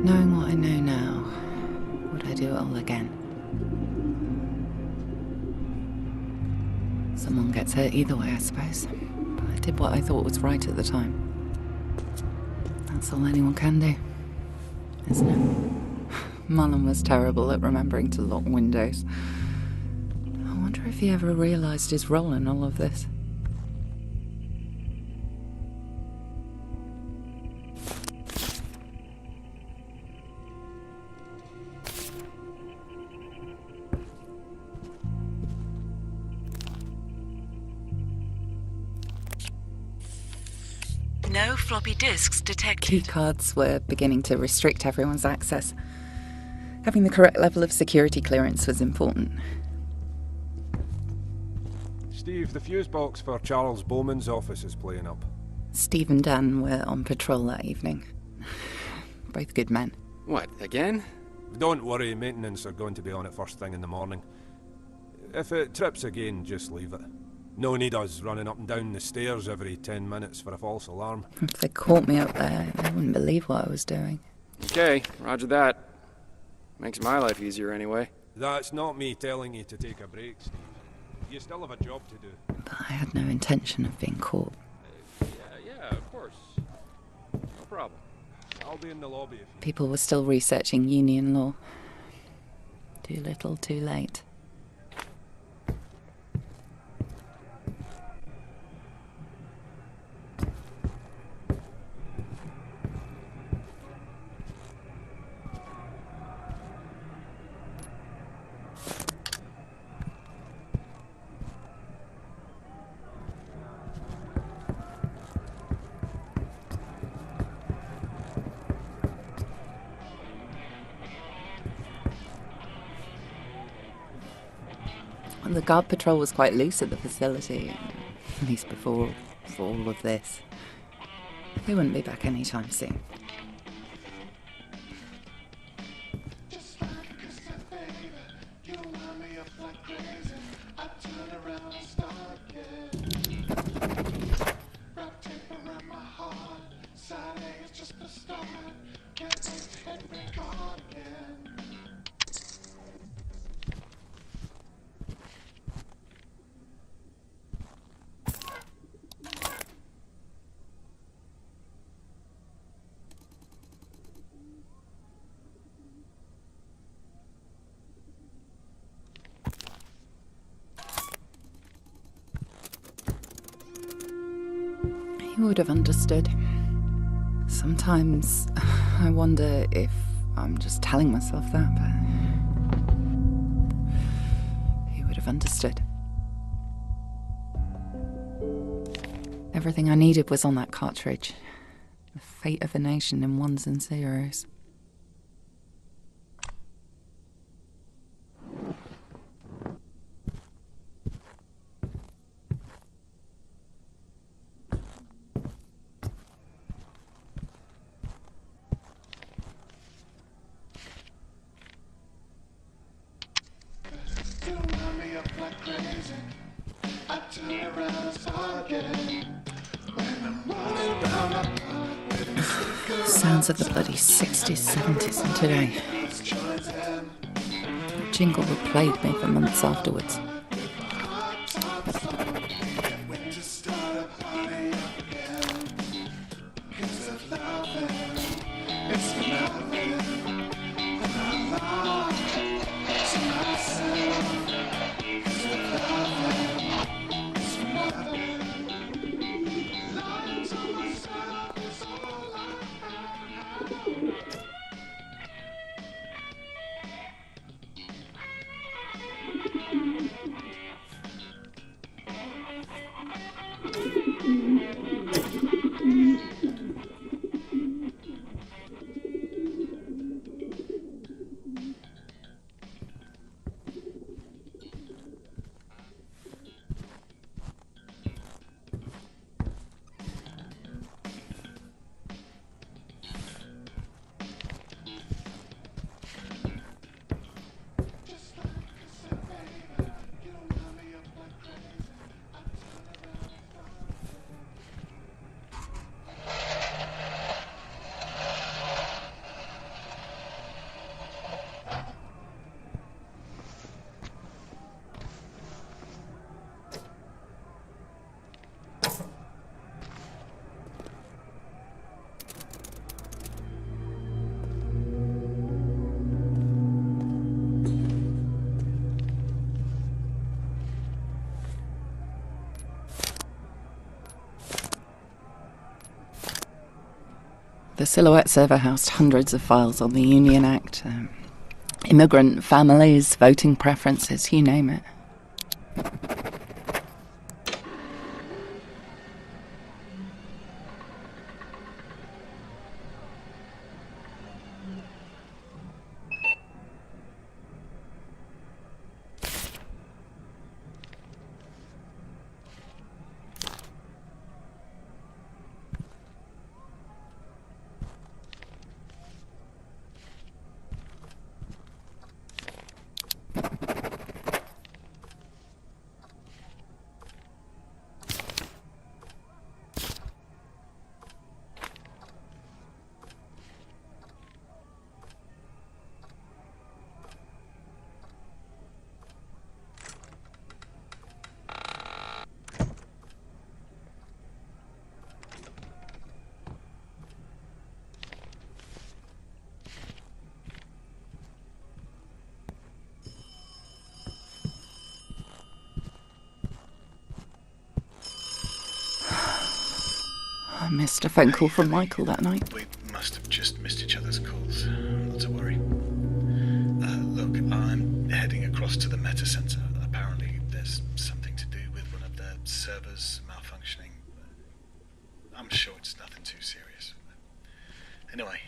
Knowing what I know now, would I do it all again? Someone gets hurt either way, I suppose. But I did what I thought was right at the time. That's all anyone can do, isn't it? Mullen was terrible at remembering to lock windows. I wonder if he ever realised his role in all of this. No floppy disks detected. Keycards were beginning to restrict everyone's access. Having the correct level of security clearance was important. Steve, the fuse box for Charles Bowman's office is playing up. Steve and Dan were on patrol that evening. Both good men. What, again? Don't worry, maintenance are going to be on it first thing in the morning. If it trips again, just leave it. No need us running up and down the stairs every 10 minutes for a false alarm. If they caught me up there, they wouldn't believe what I was doing. Okay, roger that. Makes my life easier anyway. That's not me telling you to take a break, Steve. You still have a job to do. But I had no intention of being caught. Yeah, of course. No problem. I'll be in the lobby if you... People were still researching union law. Too little, too late. The guard patrol was quite loose at the facility, at least before all of this. They wouldn't be back anytime soon. He would have understood. Sometimes I wonder if I'm just telling myself that, but he would have understood. Everything I needed was on that cartridge. The fate of a nation in ones and zeros. Sounds of the bloody 60s, 70s and today. The jingle replayed me for months afterwards. The Silhouette server housed hundreds of files on the Union Act, immigrant families, voting preferences, you name it. I missed a phone call from Michael that night. We must have just missed each other's calls. Not to worry. Look, I'm heading across to the Meta Center. Apparently there's something to do with one of their servers malfunctioning. I'm sure it's nothing too serious. Anyway,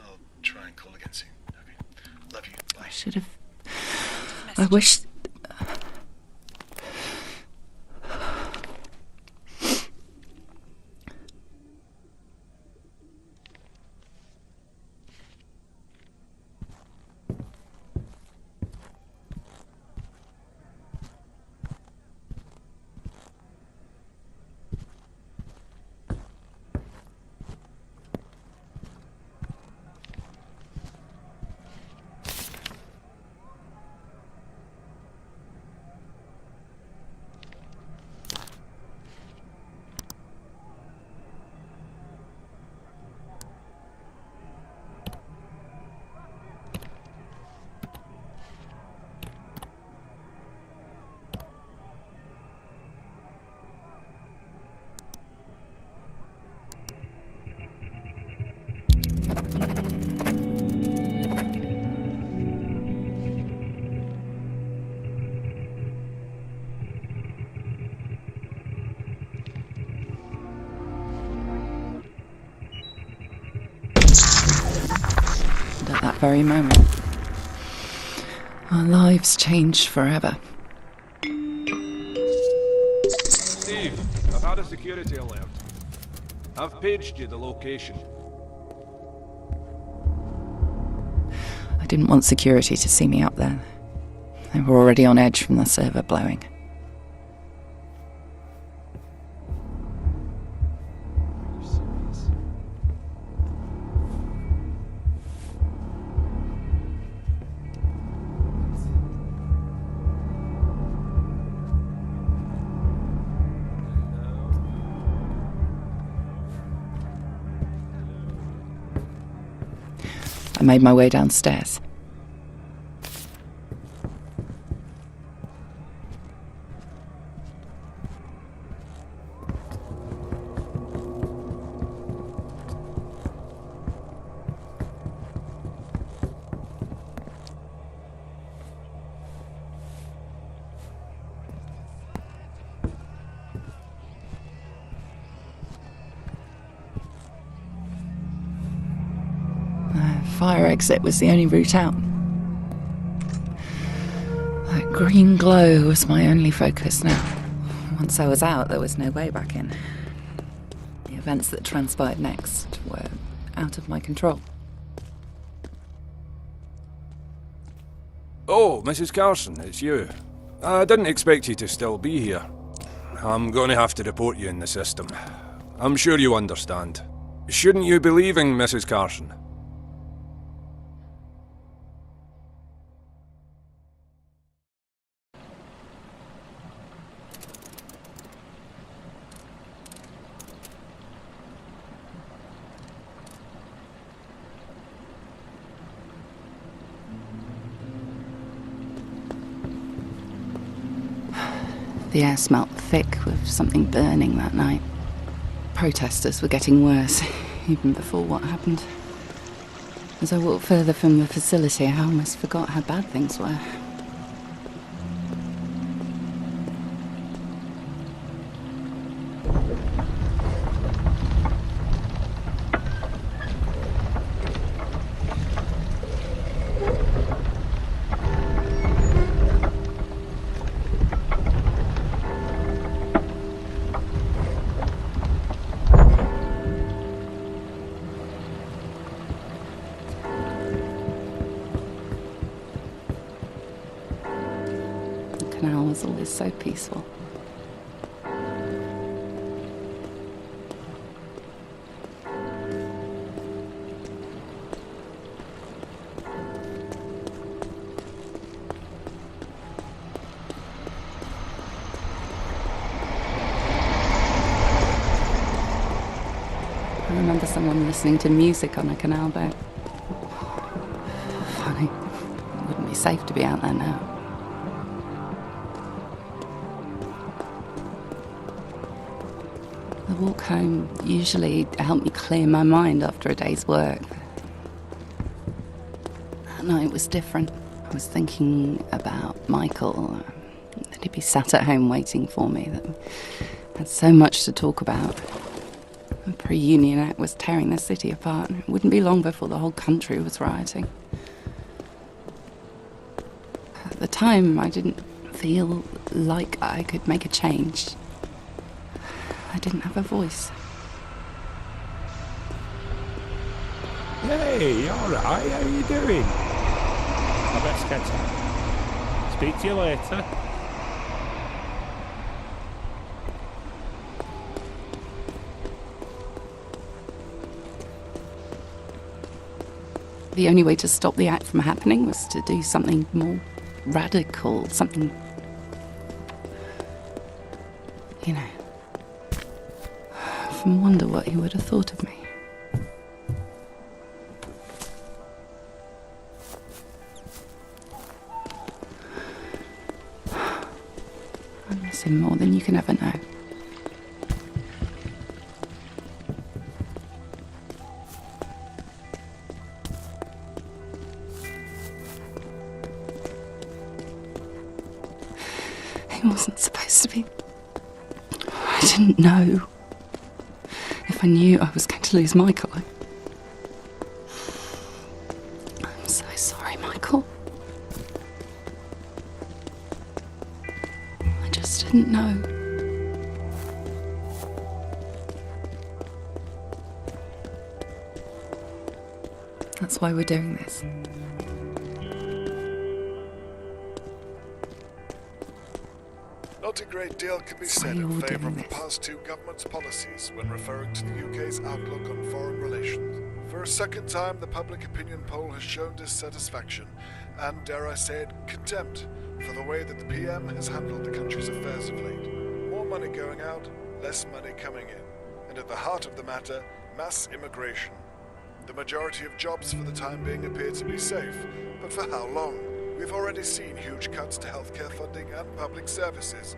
I'll try and call again soon. Okay. Love you. Bye. I should have... I wish... At that very moment, our lives changed forever. Steve, I've had a security alert. I've paged you the location. I didn't want security to see me up there. They were already on edge from the server blowing. I made my way downstairs. Fire exit was the only route out. That green glow was my only focus now. Once I was out, there was no way back in. The events that transpired next were out of my control. Oh, Mrs. Carson, it's you. I didn't expect you to still be here. I'm going to have to report you in the system. I'm sure you understand. Shouldn't you be leaving, Mrs. Carson? The air smelt thick with something burning that night. Protesters were getting worse. even before what happened. As I walked further from the facility, I almost forgot how bad things were. The canal was always so peaceful. I remember someone listening to music on a canal boat. Funny. It wouldn't be safe to be out there now. The walk home usually helped me clear my mind after a day's work. That night was different. I was thinking about Michael, that he'd be sat at home waiting for me, that we had so much to talk about. The pre-Union Act was tearing the city apart. It wouldn't be long before the whole country was rioting. At the time, I didn't feel like I could make a change. I didn't have a voice. Hey, alright, how you doing? I best get on. Speak to you later. The only way to stop the act from happening was to do something more radical, something, you know. I often wonder what he would have thought of me. I miss him more than you can ever know. He wasn't supposed to be. I didn't know. If I knew I was going to lose Michael, I'm so sorry, Michael. I just didn't know. That's why we're doing this. Not a great deal can be So said you're in favour of doing the this. past two governments' policies when referring to the UK's outlook on foreign relations. For a second time, the public opinion poll has shown dissatisfaction and, dare I say it, contempt for the way that the PM has handled the country's affairs of late. More money going out, less money coming in. And at the heart of the matter, mass immigration. The majority of jobs for the time being appear to be safe, but for how long? We've already seen huge cuts to healthcare funding and public services,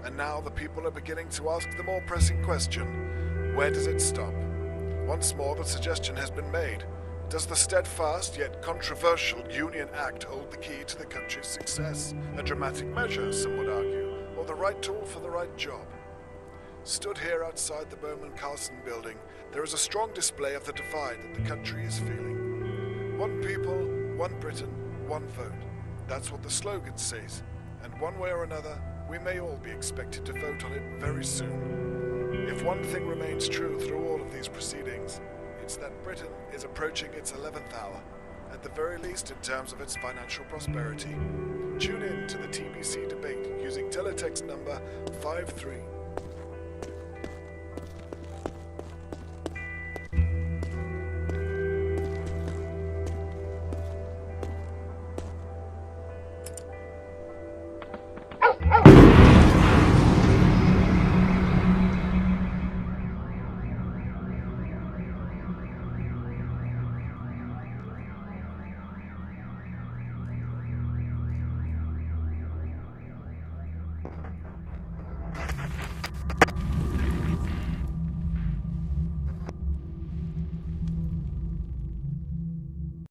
and now the people are beginning to ask the more pressing question, where does it stop? Once more the suggestion has been made, does the steadfast yet controversial Union Act hold the key to the country's success? A dramatic measure, some would argue, or the right tool for the right job? Stood here outside the Bowman Carlson building, there is a strong display of the divide that the country is feeling. One people, one Britain, one vote. That's what the slogan says, and one way or another, we may all be expected to vote on it very soon. If one thing remains true through all of these proceedings, it's that Britain is approaching its 11th hour, at the very least in terms of its financial prosperity. Tune in to the TBC debate using teletext number 53.